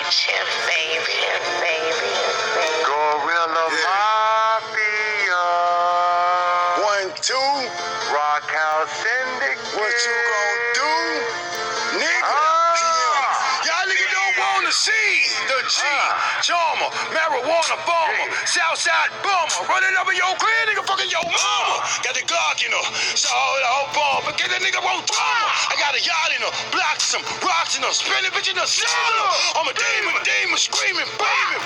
Chip, baby. Gorilla Mafia. 1, 2. Rock House Syndicate. What you gonna do, nigga? Y'all niggas don't wanna see the G. Charmer, marijuana farmer, Southside bummer, running over your crib, nigga, fucking your mama. Got the Glock in her, so the whole ball, but get that nigga won't drama. I got a yacht in her, blocks some rocks in her, spin a bitch in the sauna. I'm a demon, screaming, baby.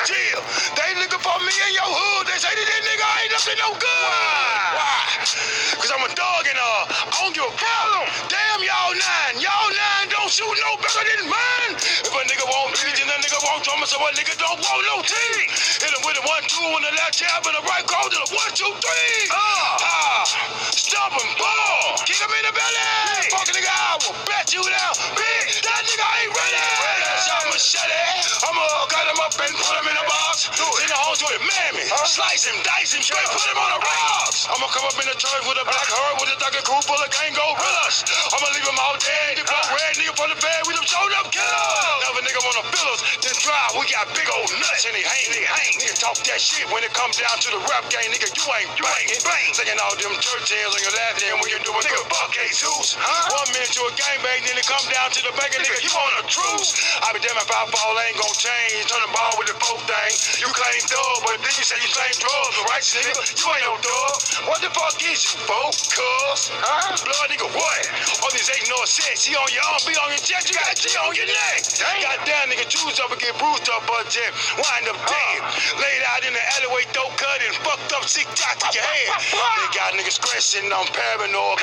Chill. They looking for me in your hood. They say that nigga ain't up to no good. Why? Cause I'm a dog and I don't give a fuck. Damn y'all nine. Y'all nine don't shoot no better than mine. If a nigga won't beat, then a nigga won't drama, so a nigga don't want no team. Hit him with a 1-2 on the left jab and a right cross and a 1-2-3. Stop him, ball. Kick him in the belly. Fuck a nigga, I will bet you down. Bitch, that nigga ain't ready. Shot machete. I'ma cut him up and put him in a box. In the home to it, mammy. Slice him, dice him, straight put him on the rocks. I'ma come up in the church with a black herd with a thugging crew full of gang gorillas. I'ma leave him out dead. The blood red nigga from the bed with them showed up killers. Another nigga wanna fill us, then drive. We got big old nuts and they hang. Nigga talk that shit when it comes down to the rap game, nigga. You ain't banging. Taking all them church hands on your left hand when you do a nigga fuck Jesus. 1 minute to a gangbang, then it come down to the bank, nigga. You on a truce? I be damn if I fall, ain't gon' change. Turn the ball with the folk thing. You claim thug, but then you say you claim drugs. The right nigga, you ain't no thug. What the fuck is you, folk? Cuz? Blood nigga, what? All these ain't no sense. She on your arm, be on your chest, you got a G on your neck. Goddamn nigga, choose up and get bruised up, but jet. Wind up dead. Laid out in the alleyway, throat cut and fucked up, sick shot to your head. They got niggas scratching, I'm paranoid.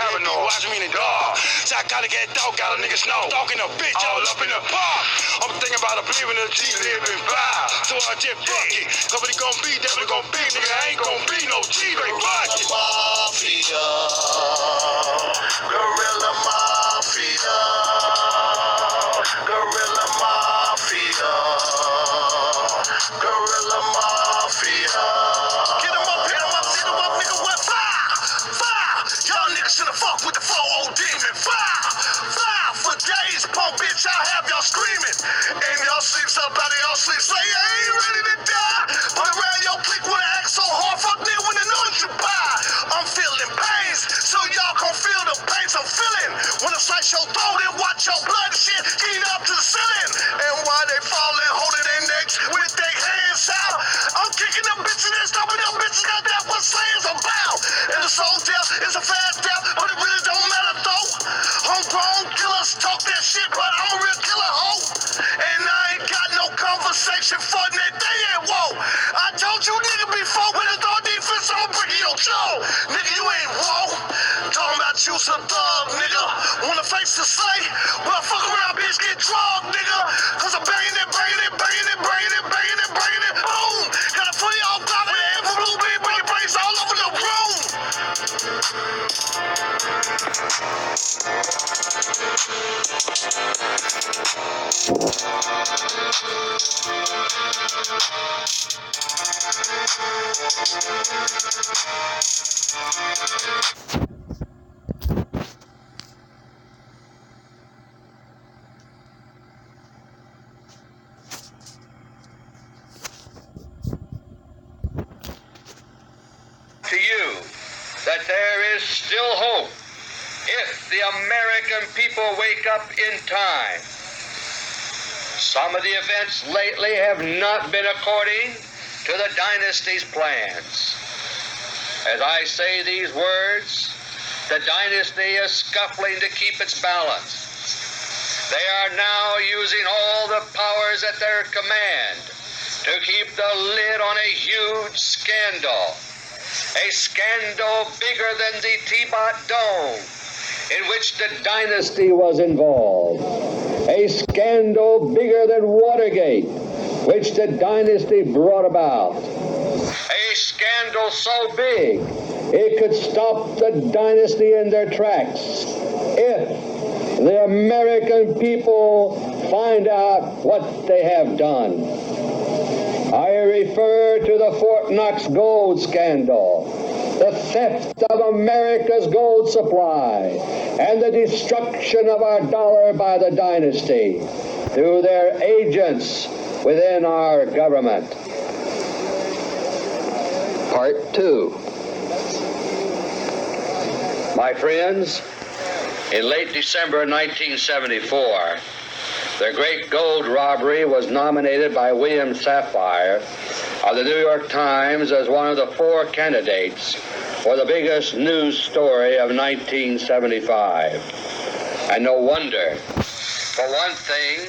Watch me in the dark. Psychotic ass dog got a nigga snow. Talking a bitch all up in the park. I'm thinking about a believing in a G living vibe. So I just fuck it. Somebody gon' be, definitely gon' be. Nigga, ain't gon' be no G, they rock it. Mafia. Gorilla Mafia. Gorilla Mafia. Gorilla Mafia. Get him up, nigga, what? Fire! Y'all niggas should've fucked with the 4-0 demon. Fire! For days, punk bitch, I have y'all screaming. And y'all sleep, somebody else sleep. Say you ain't ready to die. But around your clique wanna act so hard, fuck nigga when they know that you buy. I'm feeling pains, so y'all gon' feel the pains I'm feeling. When I slice your throat and watch your blood and shit eat up to the ceiling. And while they falling, holding their necks with their hands out, I'm kicking them bitches and stopping them bitches. Got that what slaying's about. And the soul death is a fast death, but it really don't matter though. Homegrown killers talk that shit, but I'm a real killer hoe. And I ain't got no conversation for that day ain't whoa. I told you nigga before when it's all defense, I'ma break your jaw. Nigga, you ain't whoa. Talking about you some thug, nigga. Wanna face the slay? Well, fuck around, bitch, get drugged, nigga. Cause I'm banging it. Boom! Got a fully all got it, and for blue bean, bring your brains all over the room. To you that there is still hope if the American people wake up in time. Some of the events lately have not been according to the dynasty's plans. As I say these words, the dynasty is scuffling to keep its balance. They are now using all the powers at their command to keep the lid on a huge scandal. A scandal bigger than the Tibet Dome, in which the dynasty was involved. A scandal bigger than Watergate, which the dynasty brought about. A scandal so big, it could stop the dynasty in their tracks if the American people find out what they have done. I refer to the Fort Knox gold scandal, the theft of America's gold supply, and the destruction of our dollar by the dynasty. through their agents within our government. Part 2. My friends, in late December 1974, the great gold robbery was nominated by William Safire of the New York Times as one of the 4 candidates for the biggest news story of 1975. And no wonder. For one thing,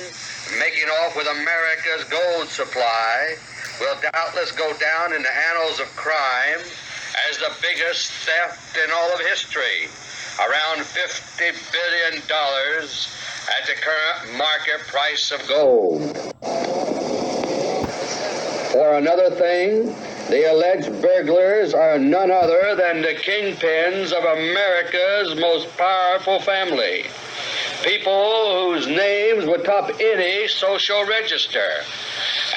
making off with America's gold supply will doubtless go down in the annals of crime as the biggest theft in all of history, around $50 billion at the current market price of gold. For another thing, the alleged burglars are none other than the kingpins of America's most powerful family, people whose names would top any social register,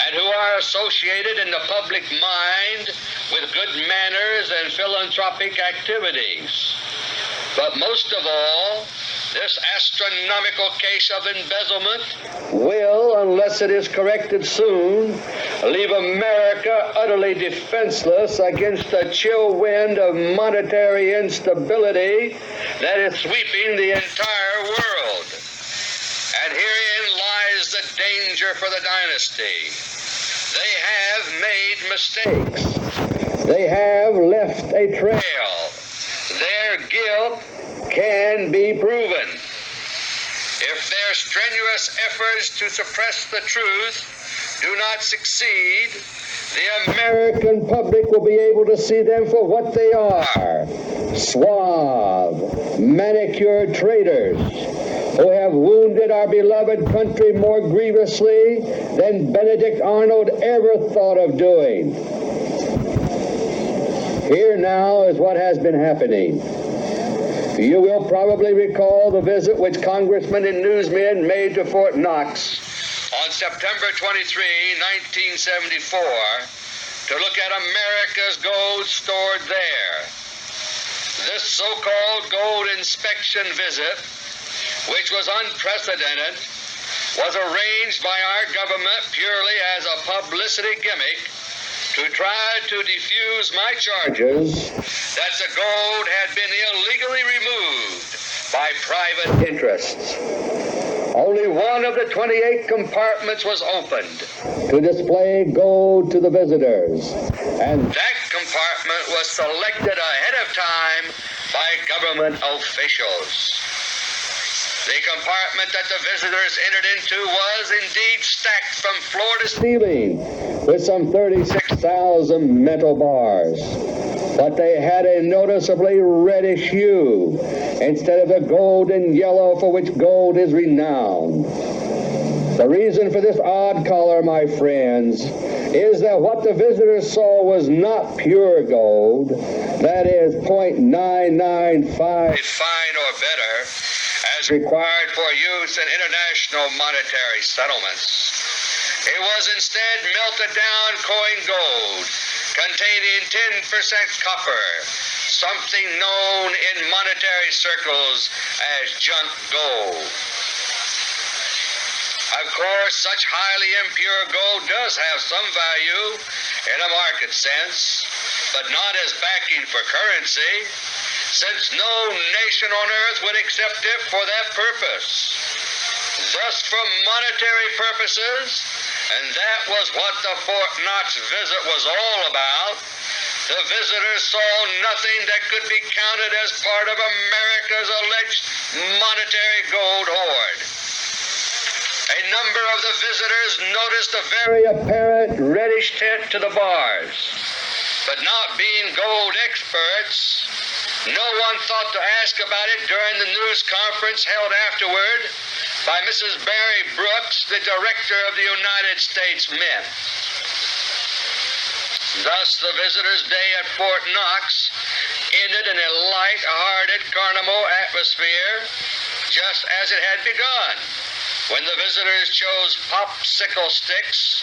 and who are associated in the public mind with good manners and philanthropic activities. But most of all, this astronomical case of embezzlement will, unless it is corrected soon, leave America utterly defenseless against the chill wind of monetary instability that is sweeping the entire world. And herein lies the danger for the dynasty. They have made mistakes. They have left a trail. Their guilt can be proven. If their strenuous efforts to suppress the truth do not succeed, the American public will be able to see them for what they are: suave, manicured traitors who have wounded our beloved country more grievously than Benedict Arnold ever thought of doing. Here now is what has been happening. You will probably recall the visit which congressmen and newsmen made to Fort Knox on September 23, 1974, to look at America's gold stored there. This so-called gold inspection visit, which was unprecedented, was arranged by our government purely as a publicity gimmick to try to defuse my charges that the gold had been illegally removed by private interests. Only one of the 28 compartments was opened to display gold to the visitors, and that compartment was selected ahead of time by government officials. The compartment that the visitors entered into was indeed stacked from floor to ceiling with some 36,000 metal bars. But they had a noticeably reddish hue instead of the golden yellow for which gold is renowned. The reason for this odd color, my friends, is that what the visitors saw was not pure gold, that is .995 fine or better, as required for use in international monetary settlements. It was instead melted down coin gold, containing 10% copper, something known in monetary circles as junk gold. Of course, such highly impure gold does have some value in a market sense, but not as backing for currency, since no nation on earth would accept it for that purpose. Thus, for monetary purposes, and that was what the Fort Knox visit was all about, the visitors saw nothing that could be counted as part of America's alleged monetary gold hoard. A number of the visitors noticed a very apparent reddish tint to the bars, but not being gold experts, no one thought to ask about it during the news conference held afterward by Mrs. Barry Brooks, the director of the United States Mint. Thus, the visitors' day at Fort Knox ended in a light-hearted carnival atmosphere, just as it had begun, when the visitors chose popsicle sticks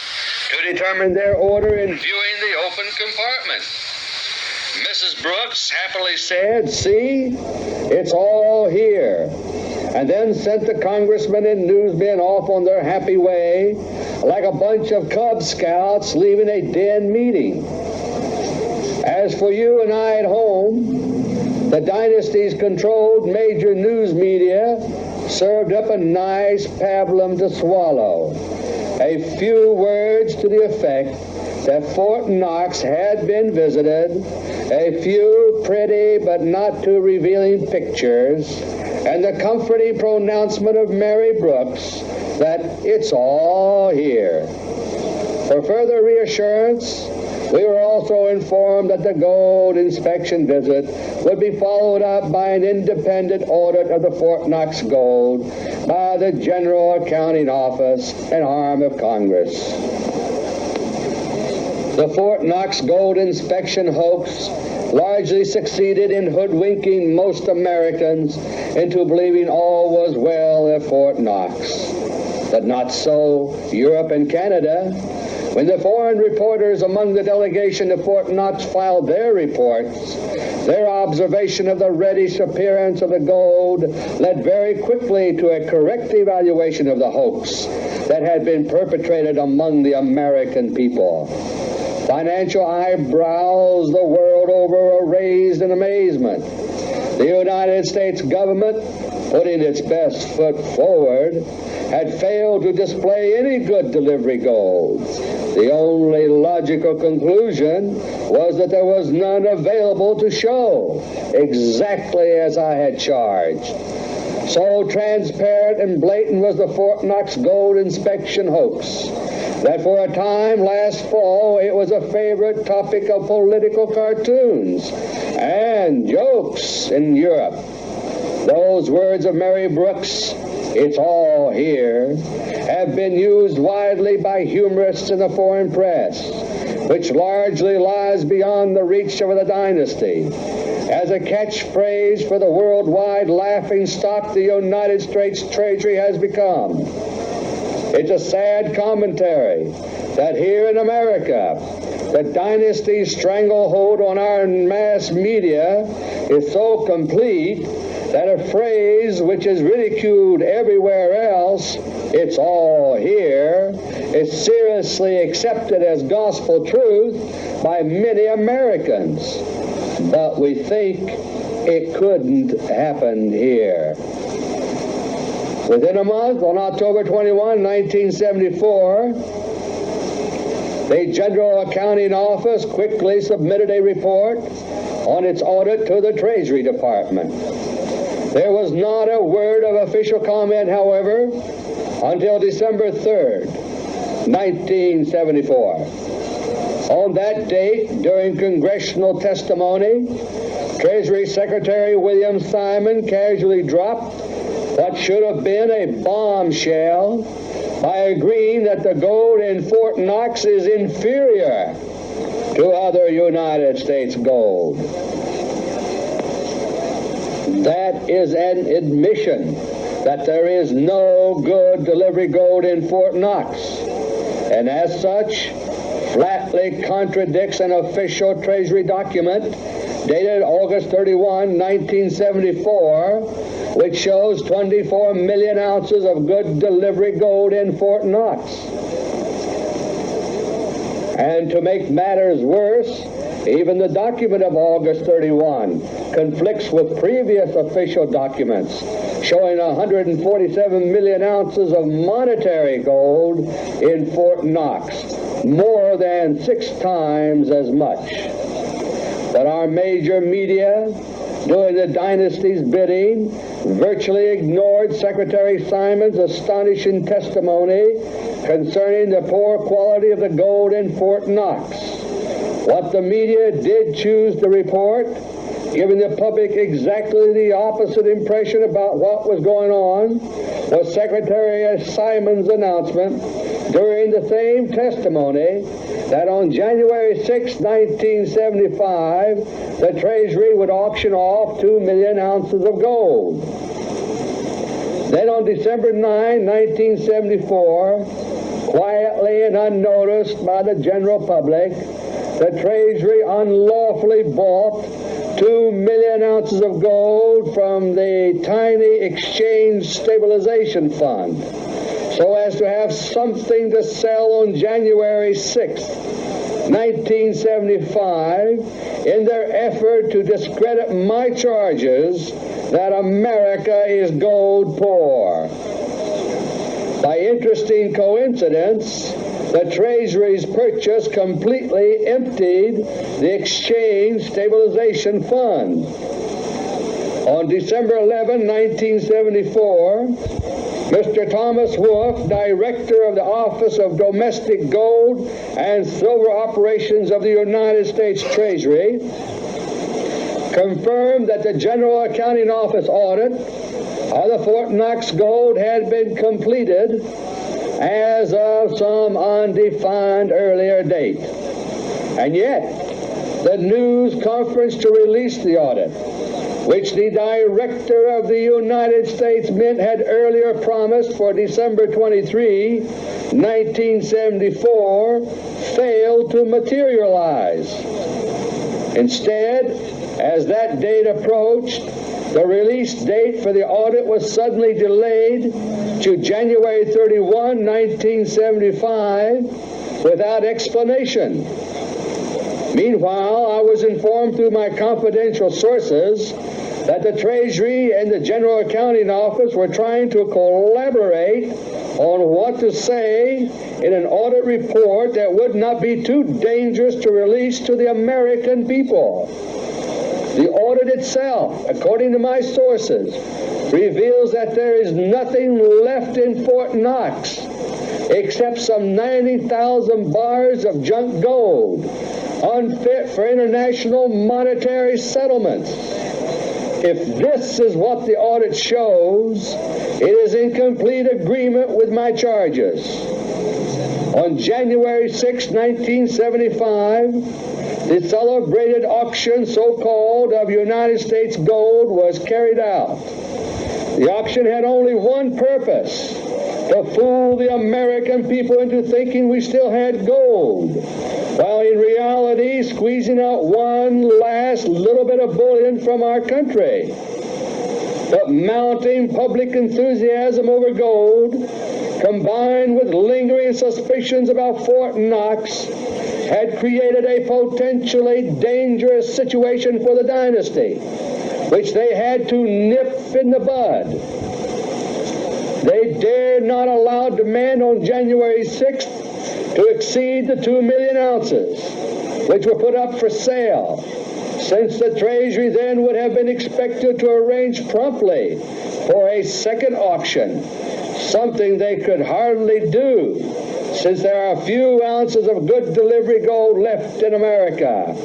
to determine their order in viewing the open compartment. Mrs. Brooks happily said, "See, it's all here. and then sent the congressmen and newsmen off on their happy way like a bunch of Cub Scouts leaving a den meeting. As for you and I at home, the dynasty's controlled major news media served up a nice pablum to swallow. A few words to the effect that Fort Knox had been visited, a few pretty but not too revealing pictures, and the comforting pronouncement of Mary Brooks that it's all here. For further reassurance, we were also informed that the gold inspection visit would be followed up by an independent audit of the Fort Knox gold by the General Accounting Office, an arm of Congress. The Fort Knox gold inspection hoax largely succeeded in hoodwinking most Americans into believing all was well at Fort Knox. But not so Europe and Canada. When the foreign reporters among the delegation to Fort Knox filed their reports, their observation of the reddish appearance of the gold led very quickly to a correct evaluation of the hoax that had been perpetrated among the American people. Financial eyebrows the world over were raised in amazement. The United States government, putting its best foot forward, had failed to display any good delivery gold. The only logical conclusion was that there was none available to show, exactly as I had charged. So transparent and blatant was the Fort Knox gold inspection hoax that for a time last fall it was a favorite topic of political cartoons and jokes in Europe. Those words of Mary Brooks, "It's all here," have been used widely by humorists in the foreign press, which largely lies beyond the reach of the dynasty, as a catchphrase for the worldwide laughingstock the United States Treasury has become. It's a sad commentary that here in America, the dynasty's stranglehold on our mass media is so complete that a phrase which is ridiculed everywhere else, "It's all here," is seriously accepted as gospel truth by many Americans. But we think it couldn't happen here. Within a month, on October 21, 1974, the General Accounting Office quickly submitted a report on its audit to the Treasury Department. There was not a word of official comment, however, until December 3rd, 1974. On that date, during congressional testimony, Treasury Secretary William Simon casually dropped what should have been a bombshell by agreeing that the gold in Fort Knox is inferior to other United States gold. That is an admission that there is no good delivery gold in Fort Knox, and as such, flatly contradicts an official Treasury document dated August 31, 1974, which shows 24 million ounces of good delivery gold in Fort Knox. And to make matters worse, even the document of August 31 conflicts with previous official documents showing 147 million ounces of monetary gold in Fort Knox, more than 6 times as much. But our major media, doing the dynasty's bidding, virtually ignored Secretary Simon's astonishing testimony concerning the poor quality of the gold in Fort Knox. What the media did choose to report, giving the public exactly the opposite impression about what was going on, was Secretary Simon's announcement during the same testimony that on January 6, 1975, the Treasury would auction off 2 million ounces of gold. Then on December 9, 1974, quietly and unnoticed by the general public, the Treasury unlawfully bought 2 million ounces of gold from the tiny Exchange Stabilization Fund so as to have something to sell on January 6th, 1975, in their effort to discredit my charges that America is gold poor. By interesting coincidence, the Treasury's purchase completely emptied the Exchange Stabilization Fund. On December 11, 1974, Mr. Thomas Wolfe, Director of the Office of Domestic Gold and Silver Operations of the United States Treasury, confirmed that the General Accounting Office audit of the Fort Knox gold had been completed as of some undefined earlier date. And yet, the news conference to release the audit, which the Director of the United States Mint had earlier promised for December 23, 1974, failed to materialize. Instead, as that date approached, the release date for the audit was suddenly delayed to January 31, 1975, without explanation. Meanwhile, I was informed through my confidential sources that the Treasury and the General Accounting Office were trying to collaborate on what to say in an audit report that would not be too dangerous to release to the American people. The audit itself, according to my sources, reveals that there is nothing left in Fort Knox except some 90,000 bars of junk gold, unfit for international monetary settlements. If this is what the audit shows, it is in complete agreement with my charges. On January 6, 1975, the celebrated auction, so-called, of United States gold was carried out. The auction had only one purpose: to fool the American people into thinking we still had gold, while in reality squeezing out one last little bit of bullion from our country. But mounting public enthusiasm over gold, combined with lingering suspicions about Fort Knox, had created a potentially dangerous situation for the dynasty, which they had to nip in the bud. They dared not allow demand on January 6th to exceed the 2 million ounces, which were put up for sale, since the Treasury then would have been expected to arrange promptly for a second auction, something they could hardly do, since there are few ounces of good delivery gold left in America.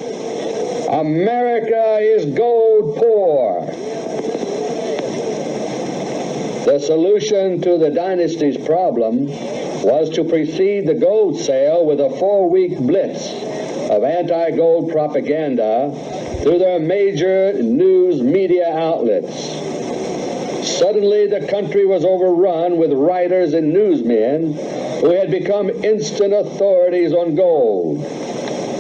America is gold poor. The solution to the dynasty's problem was to precede the gold sale with a 4-week blitz of anti-gold propaganda through their major news media outlets. Suddenly, the country was overrun with writers and newsmen who had become instant authorities on gold.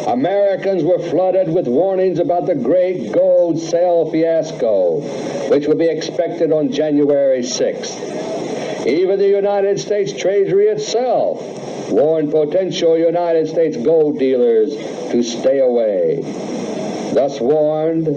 Americans were flooded with warnings about the great gold sale fiasco, which would be expected on January 6th. Even the United States Treasury itself warned potential United States gold dealers to stay away. Thus warned,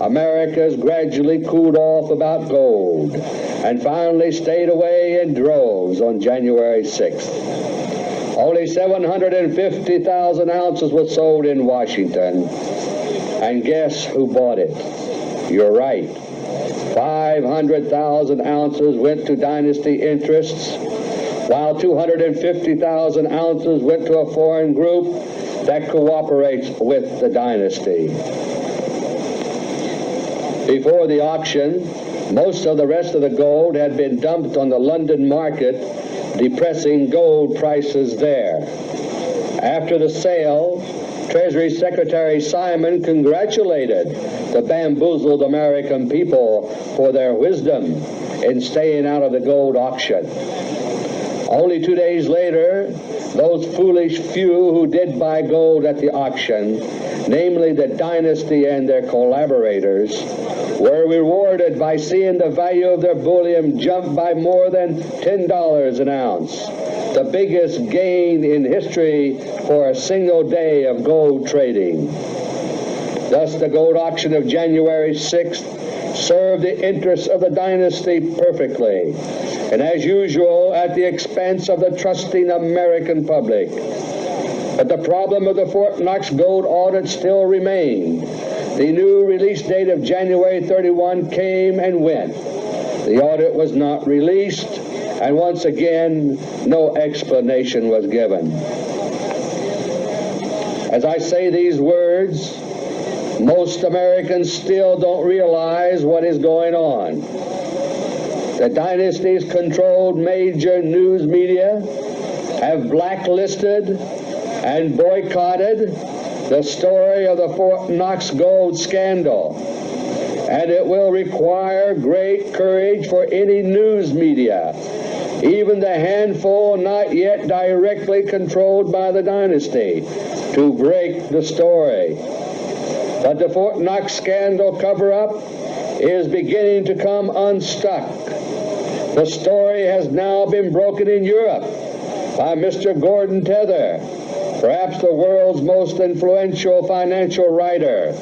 Americans gradually cooled off about gold and finally stayed away in droves on January 6th. Only 750,000 ounces was sold in Washington. And guess who bought it? You're right. 500,000 ounces went to dynasty interests, while 250,000 ounces went to a foreign group that cooperates with the dynasty. Before the auction, most of the rest of the gold had been dumped on the London market, depressing gold prices there. After the sale, Treasury Secretary Simon congratulated the bamboozled American people for their wisdom in staying out of the gold auction. Only 2 days later, those foolish few who did buy gold at the auction namely the dynasty and their collaborators, were rewarded by seeing the value of their bullion jump by more than $10 an ounce, the biggest gain in history for a single day of gold trading. Thus, the gold auction of January 6th served the interests of the dynasty perfectly, and as usual at the expense of the trusting American public. But the problem of the Fort Knox gold audit still remained. The new release date of January 31 came and went. The audit was not released, and once again, no explanation was given. As I say these words, most Americans still don't realize what is going on. The dynasty's controlled major news media have blacklisted and boycotted the story of the Fort Knox gold scandal, and it will require great courage for any news media, even the handful not yet directly controlled by the dynasty, to break the story. But the Fort Knox scandal cover-up is beginning to come unstuck. The story has now been broken in Europe by Mr. Gordon Tether, perhaps the world's most influential financial writer,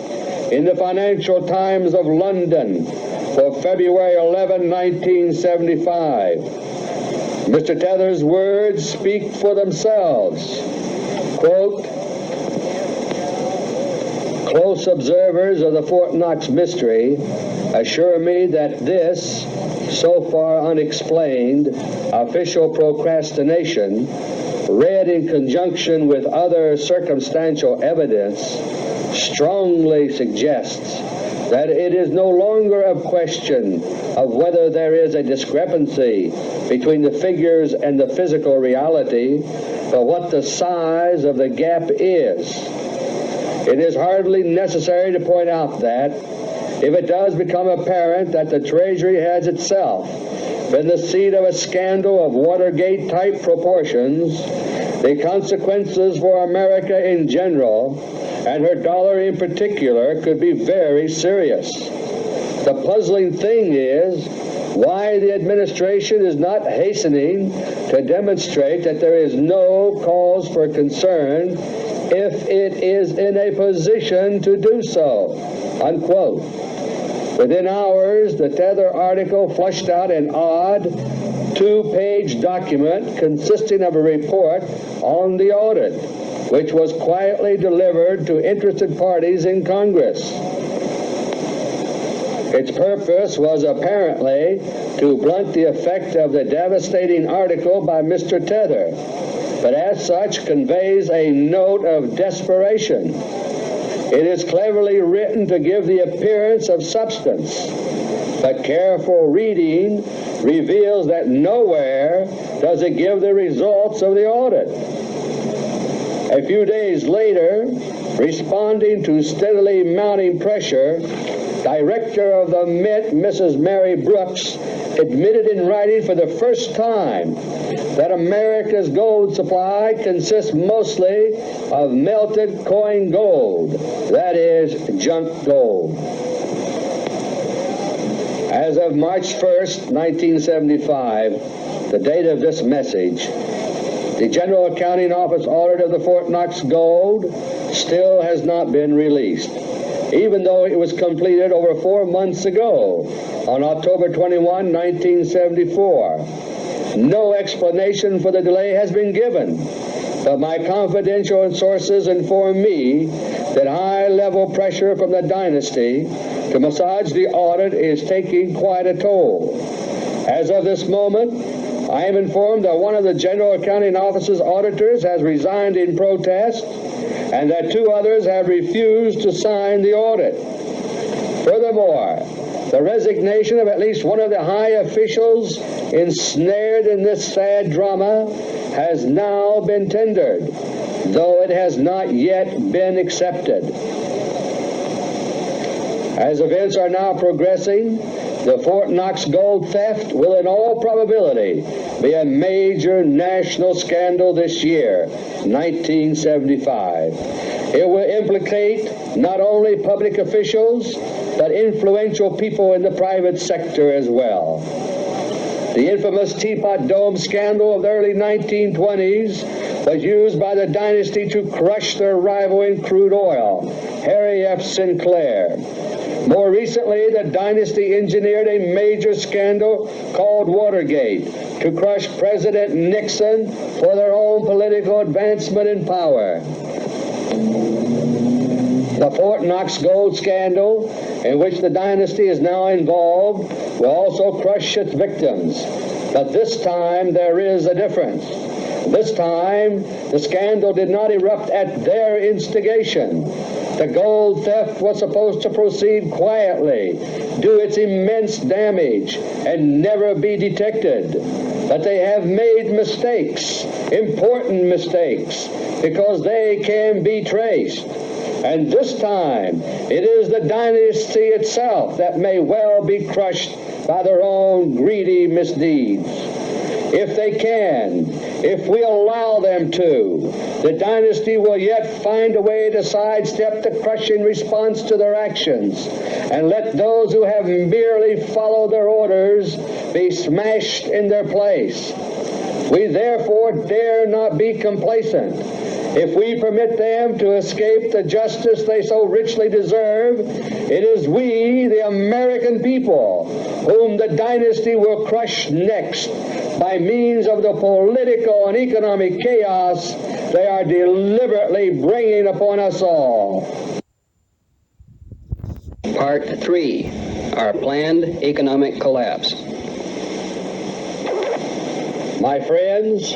in the Financial Times of London for February 11, 1975. Mr. Tether's words speak for themselves. Quote, "Close observers of the Fort Knox mystery assure me that this, so far unexplained, official procrastination, read in conjunction with other circumstantial evidence, strongly suggests that it is no longer a question of whether there is a discrepancy between the figures and the physical reality, but what the size of the gap is. It is hardly necessary to point out that, if it does become apparent that the Treasury has itself been the seat of a scandal of Watergate-type proportions, the consequences for America in general, and her dollar in particular, could be very serious. The puzzling thing is why the administration is not hastening to demonstrate that there is no cause for concern if it is in a position to do so." Unquote. Within hours, the Tether article flushed out an odd two-page document consisting of a report on the audit, which was quietly delivered to interested parties in Congress. Its purpose was apparently to blunt the effect of the devastating article by Mr. Tether, but as such conveys a note of desperation. It is cleverly written to give the appearance of substance, but careful reading reveals that nowhere does it give the results of the audit. A few days later, responding to steadily mounting pressure, Director of the Mint, Mrs. Mary Brooks, admitted in writing for the first time that America's gold supply consists mostly of melted coin gold, that is, junk gold. As of March 1st, 1975, the date of this message, the General Accounting Office audit of the Fort Knox gold still has not been released, even though it was completed over 4 months ago, on October 21, 1974. No explanation for the delay has been given, but my confidential sources inform me that high-level pressure from the dynasty to massage the audit is taking quite a toll. As of this moment, I am informed that one of the General Accounting Office's auditors has resigned in protest, and that 2 others have refused to sign the audit. Furthermore, the resignation of at least one of the high officials ensnared in this sad drama has now been tendered, though it has not yet been accepted. As events are now progressing, the Fort Knox gold theft will in all probability be a major national scandal this year, 1975. It will implicate not only public officials, but influential people in the private sector as well. The infamous Teapot Dome scandal of the early 1920s was used by the dynasty to crush their rival in crude oil, Harry F. Sinclair. More recently, the dynasty engineered a major scandal called Watergate to crush President Nixon for their own political advancement in power. The Fort Knox gold scandal, in which the dynasty is now involved, will also crush its victims. But this time there is a difference. This time, the scandal did not erupt at their instigation. The gold theft was supposed to proceed quietly, do its immense damage, and never be detected. But they have made mistakes, important mistakes, because they can be traced. And this time, it is the dynasty itself that may well be crushed by their own greedy misdeeds. If they can, if we allow them to, the dynasty will yet find a way to sidestep the crushing response to their actions and let those who have merely followed their orders be smashed in their place. We therefore dare not be complacent. If we permit them to escape the justice they so richly deserve, it is we, the American people, whom the dynasty will crush next by means of the political and economic chaos they are deliberately bringing upon us all. Part 3, our planned economic collapse. My friends,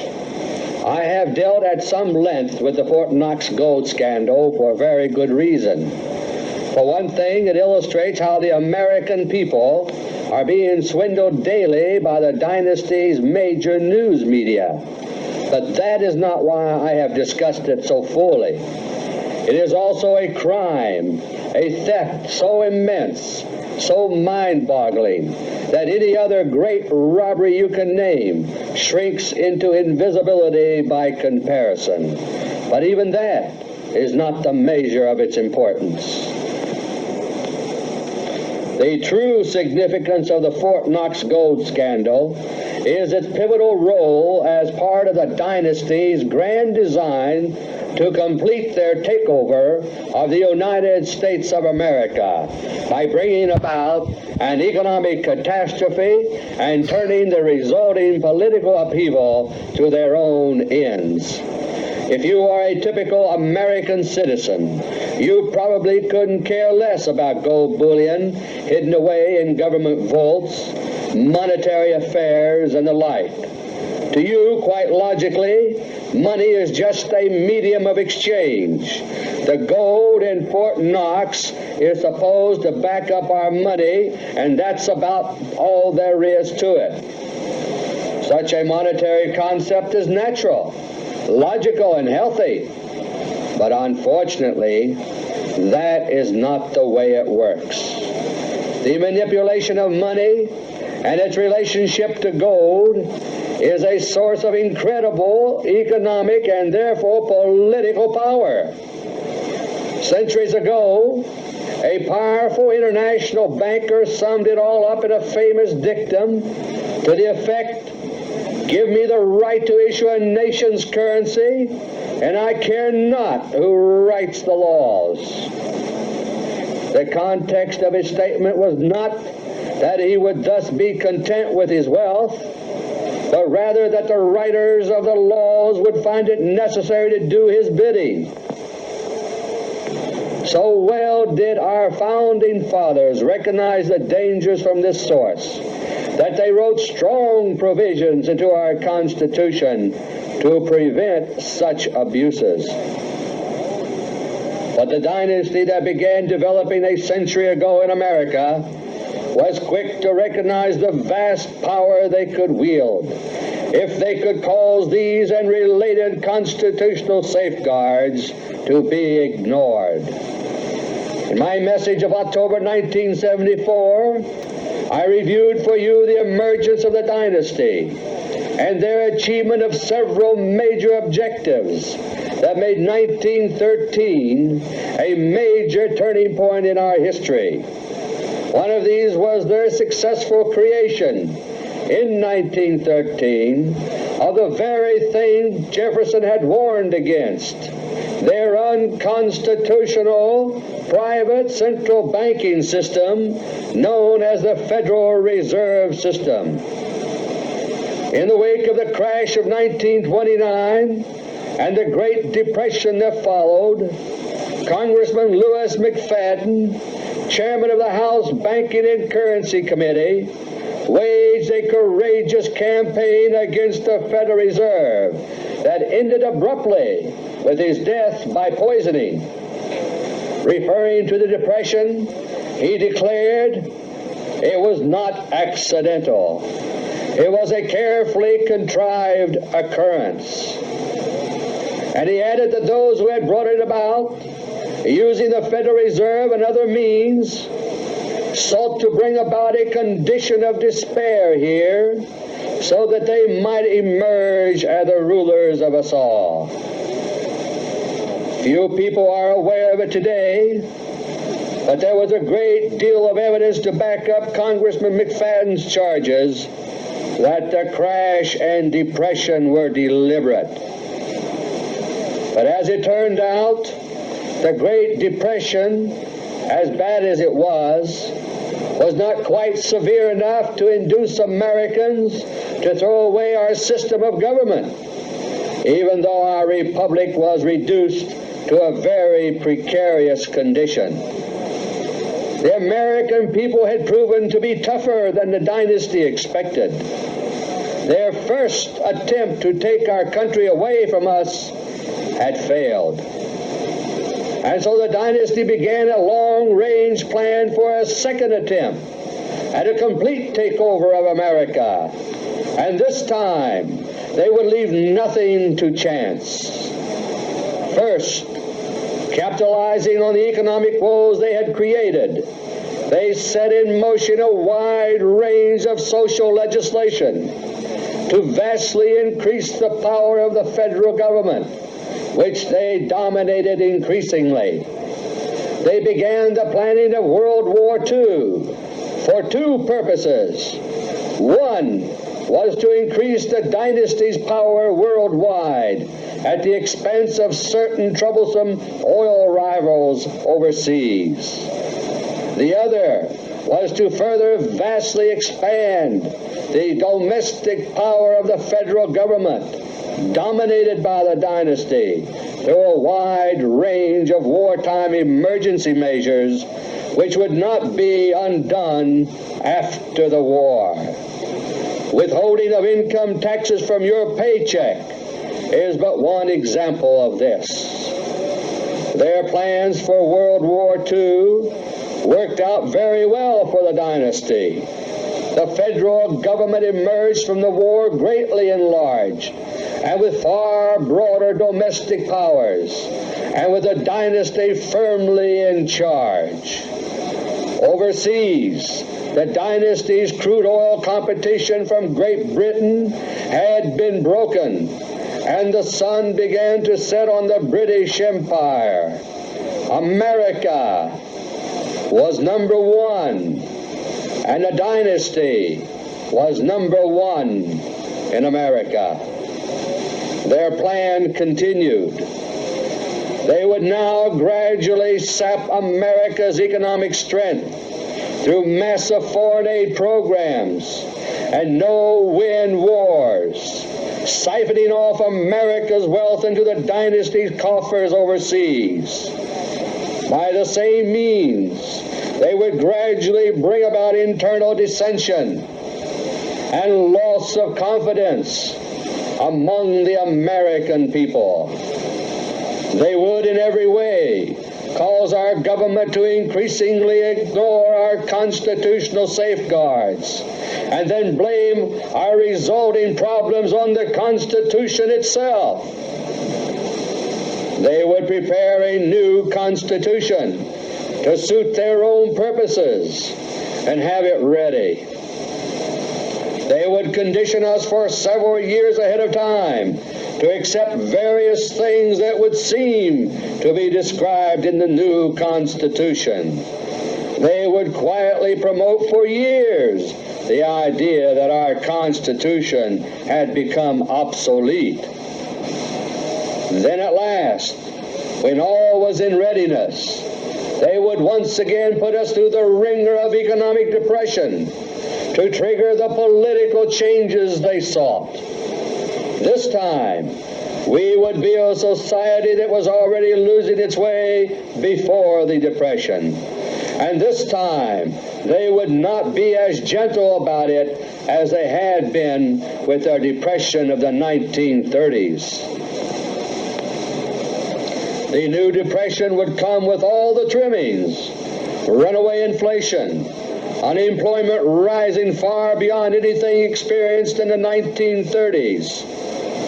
I have dealt at some length with the Fort Knox gold scandal for a very good reason. For one thing, it illustrates how the American people are being swindled daily by the dynasty's major news media. But that is not why I have discussed it so fully. It is also a crime, a theft so immense, so mind-boggling, that any other great robbery you can name shrinks into invisibility by comparison. But even that is not the measure of its importance. The true significance of the Fort Knox gold scandal is its pivotal role as part of the dynasty's grand design to complete their takeover of the United States of America by bringing about an economic catastrophe and turning the resulting political upheaval to their own ends. If you are a typical American citizen, you probably couldn't care less about gold bullion hidden away in government vaults, monetary affairs, and the like. To you, quite logically, money is just a medium of exchange. The gold in Fort Knox is supposed to back up our money, and that's about all there is to it. Such a monetary concept is natural, logical, and healthy. But unfortunately, that is not the way it works. The manipulation of money and its relationship to gold is a source of incredible economic and therefore political power. Centuries ago, a powerful international banker summed it all up in a famous dictum to the effect, "Give me the right to issue a nation's currency, and I care not who writes the laws." The context of his statement was not that he would thus be content with his wealth, but rather that the writers of the laws would find it necessary to do his bidding. So well did our founding fathers recognize the dangers from this source that they wrote strong provisions into our Constitution to prevent such abuses. But the dynasty that began developing a century ago in America was quick to recognize the vast power they could wield if they could cause these and related constitutional safeguards to be ignored. In my message of October 1974, I reviewed for you the emergence of the dynasty, and their achievement of several major objectives that made 1913 a major turning point in our history. One of these was their successful creation in 1913 of the very thing Jefferson had warned against, their unconstitutional private central banking system known as the Federal Reserve System. In the wake of the crash of 1929 and the Great Depression that followed, Congressman Lewis McFadden, chairman of the House Banking and Currency Committee, waged a courageous campaign against the Federal Reserve that ended abruptly with his death by poisoning. Referring to the Depression, he declared it was not accidental. It was a carefully contrived occurrence. And he added that those who had brought it about, using the Federal Reserve and other means, sought to bring about a condition of despair here so that they might emerge as the rulers of us all. Few people are aware of it today, but there was a great deal of evidence to back up Congressman McFadden's charges that the crash and depression were deliberate. But as it turned out, the Great Depression, as bad as it was not quite severe enough to induce Americans to throw away our system of government, even though our republic was reduced to a very precarious condition. The American people had proven to be tougher than the dynasty expected. Their first attempt to take our country away from us had failed. And so the dynasty began a long-range plan for a second attempt at a complete takeover of America. And this time, they would leave nothing to chance. First, capitalizing on the economic woes they had created, they set in motion a wide range of social legislation to vastly increase the power of the federal government, which they dominated increasingly. They began the planning of World War II for two purposes. One was to increase the dynasty's power worldwide at the expense of certain troublesome oil rivals overseas. The other was to further vastly expand the domestic power of the federal government, dominated by the dynasty, through a wide range of wartime emergency measures which would not be undone after the war. Withholding of income taxes from your paycheck is but one example of this. Their plans for World War II worked out very well for the dynasty. The federal government emerged from the war greatly enlarged and with far broader domestic powers, and with the dynasty firmly in charge. Overseas, the dynasty's crude oil competition from Great Britain had been broken, and the sun began to set on the British Empire. America was number one, and the dynasty was number one in America. Their plan continued. They would now gradually sap America's economic strength through massive foreign aid programs and no-win wars, siphoning off America's wealth into the dynasty's coffers overseas. By the same means, they would gradually bring about internal dissension and loss of confidence among the American people. They would in every way cause our government to increasingly ignore our constitutional safeguards and then blame our resulting problems on the Constitution itself. They would prepare a new Constitution to suit their own purposes and have it ready. They would condition us for several years ahead of time to accept various things that would seem to be described in the new Constitution. They would quietly promote for years the idea that our Constitution had become obsolete. Then at last, when all was in readiness, they would once again put us through the wringer of economic depression to trigger the political changes they sought. This time, we would be a society that was already losing its way before the Depression. And this time, they would not be as gentle about it as they had been with their Depression of the 1930s. The new Depression would come with all the trimmings: runaway inflation, unemployment rising far beyond anything experienced in the 1930s,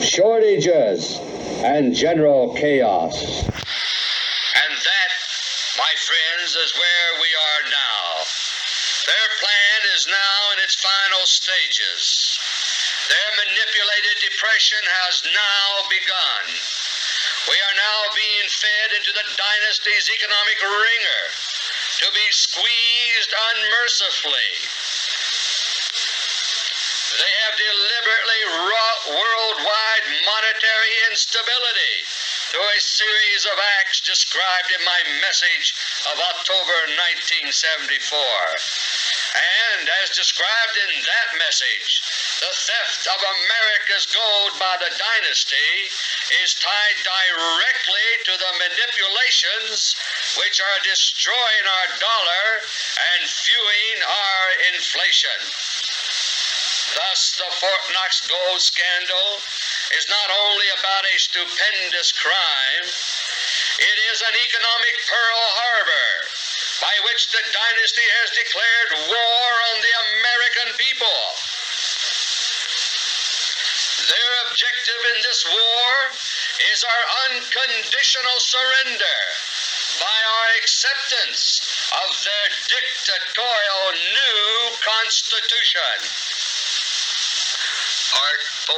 shortages, and general chaos. And that, my friends, is where we are now. Their plan is now in its final stages. Their manipulated depression has now begun. We are now being fed into the dynasty's economic wringer to be squeezed unmercifully. They have deliberately wrought worldwide monetary instability through a series of acts described in my message of October 1974. And as described in that message, the theft of America's gold by the dynasty is tied directly to the manipulations which are destroying our dollar and fueling our inflation. Thus, the Fort Knox gold scandal is not only about a stupendous crime, it is an economic Pearl Harbor by which the dynasty has declared war on the American people. Their objective in this war is our unconditional surrender by our acceptance of their dictatorial new Constitution. Part 4.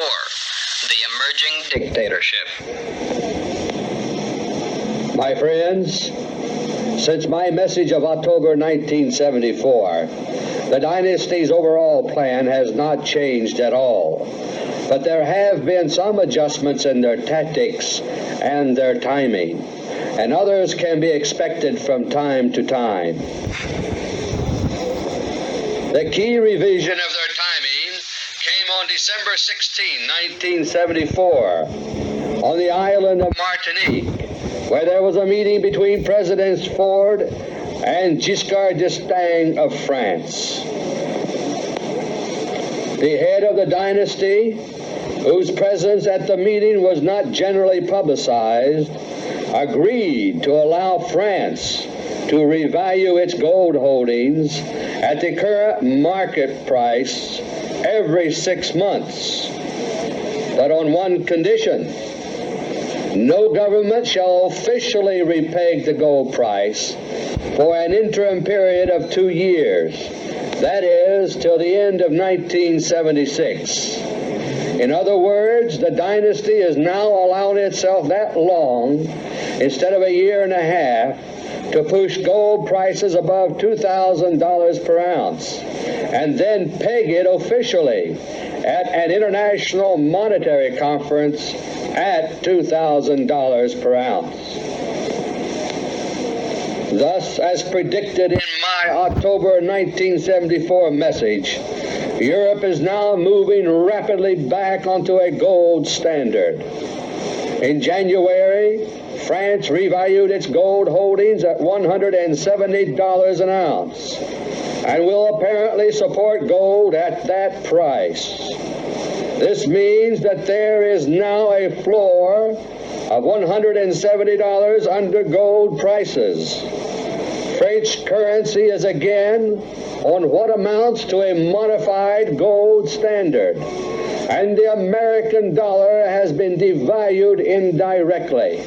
The Emerging Dictatorship. My friends, since my message of October 1974, the dynasty's overall plan has not changed at all. But there have been some adjustments in their tactics and their timing, and others can be expected from time to time. The key revision of their timing came on December 16, 1974, on the island of Martinique, where there was a meeting between Presidents Ford and Giscard d'Estaing of France. The head of the dynasty, whose presence at the meeting was not generally publicized, agreed to allow France to revalue its gold holdings at the current market price every 6 months, but on one condition: no government shall officially repeg the gold price for an interim period of 2 years, that is, till the end of 1976. In other words, the dynasty is now allowing itself that long, instead of a year and a half, to push gold prices above $2,000 per ounce, and then peg it officially at an international monetary conference at $2,000 per ounce. Thus, as predicted in my October 1974 message, Europe is now moving rapidly back onto a gold standard. In January, France revalued its gold holdings at $170 an ounce and will apparently support gold at that price. This means that there is now a floor of $170 under gold prices. French currency is again on what amounts to a modified gold standard, and the American dollar has been devalued indirectly.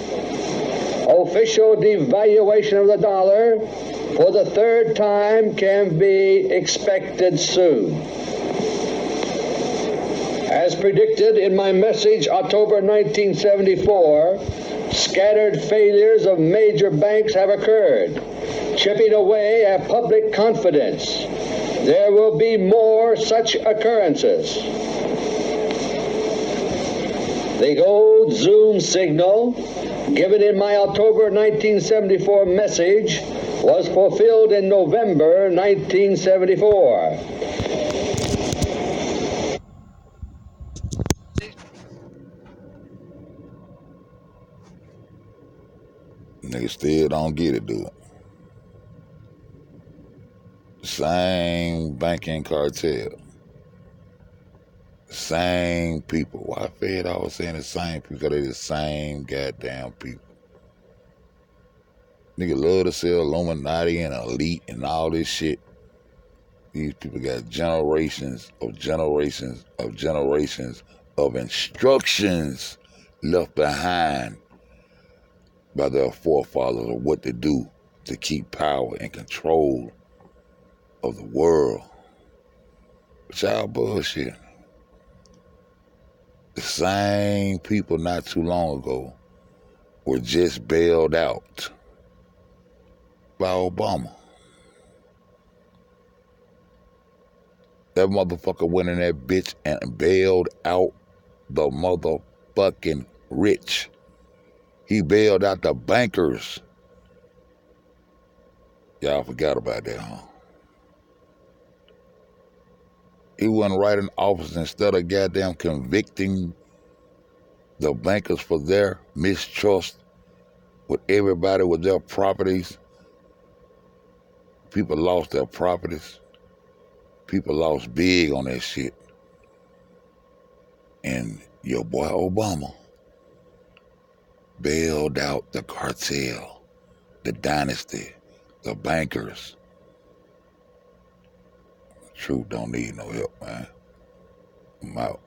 Official devaluation of the dollar for the third time can be expected soon. As predicted in my message October 1974, scattered failures of major banks have occurred, chipping away at public confidence. There will be more such occurrences. The old Zoom signal given in my October 1974 message was fulfilled in November 1974. Niggas still don't get it, dude. Same banking cartel. Same people. Why Fed always saying the same people? Because they the same goddamn people. Nigga love to sell Illuminati and elite and all this shit. These people got generations of generations of generations of instructions left behind by their forefathers of what to do to keep power and control of the world. But y'all bullshit. The same people not too long ago were just bailed out by Obama. That motherfucker went in that bitch and bailed out the motherfucking rich. He bailed out the bankers. Y'all forgot about that, huh? He went right in office instead of goddamn convicting the bankers for their mistrust with everybody with their properties. People lost their properties. People lost big on that shit. And your boy Obama bailed out the cartel, the dynasty, the bankers. Truth don't need no help, man. I'm out.